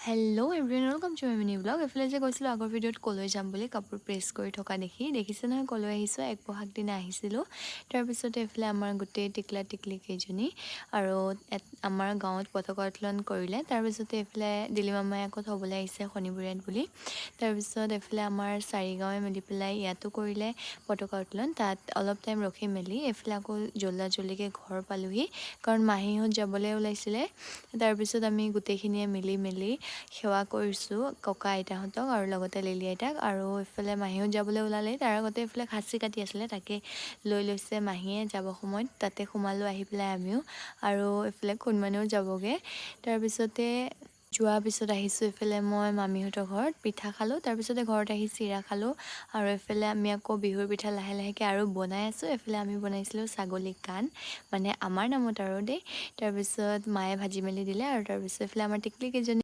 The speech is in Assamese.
Hello' everyone welcome to my mini blog. এইফালে যে গৈছিলোঁ আগৰ ভিডিঅ'ত কলৈ যাম বুলি কাপোৰ প্ৰেছ কৰি থকা দেখিছে নহয় কলৈ আহিছোঁ। এক বহাগ দিনা আহিছিলোঁ। তাৰপিছতে এইফালে আমাৰ গোটেই টিকলা টিকলি কেইজনী আৰু আমাৰ গাঁৱত পতাকা উত্তোলন কৰিলে। তাৰপিছতে এইফালে দিলী মামাই আকৌ থ'বলৈ আহিছে শনিবৰীয়াত বুলি। তাৰপিছত এইফালে আমাৰ চাৰিগাঁৱে মিলি পেলাই ইয়াতো কৰিলে পতাকা উত্তোলন। তাত অলপ টাইম ৰখি মেলি এইফালে আকৌ জল্দা জল্দিকৈ ঘৰ পালোহি, কাৰণ মাহীহঁত যাবলৈ ওলাইছিলে। তাৰপিছত আমি গোটেইখিনিয়ে মিলি সেৱা কৰিছোঁ ককা আইতাহঁতক আৰু লগতে লিলি আইতাক। আৰু এইফালে মাহীহঁত যাবলৈ ওলালে, তাৰ আগতে এইফালে খাচী কাটি আছিলে, তাকে লৈ লৈছে মাহীয়ে যাব সময়ত। তাতে সোমালোঁ আহি পেলাই আমিও, আৰু এইফালে খুনমানেও যাবগৈ। তাৰপিছতে যোৱাৰ পিছত আহিছোঁ এইফালে মই মামীহঁতৰ ঘৰত, পিঠা খালোঁ। তাৰপিছতে ঘৰত আহি চিৰা খালোঁ। আৰু এইফালে আমি আকৌ বিহুৰ পিঠা লাহে লাহেকৈ আৰু বনাই আছোঁ। এইফালে আমি বনাইছিলোঁ ছাগলী কাণ, মানে আমাৰ নামত আৰু দেই। তাৰপিছত মায়ে ভাজি মেলি দিলে, আৰু তাৰপিছত এইফালে আমাৰ টিকলি কেইজনী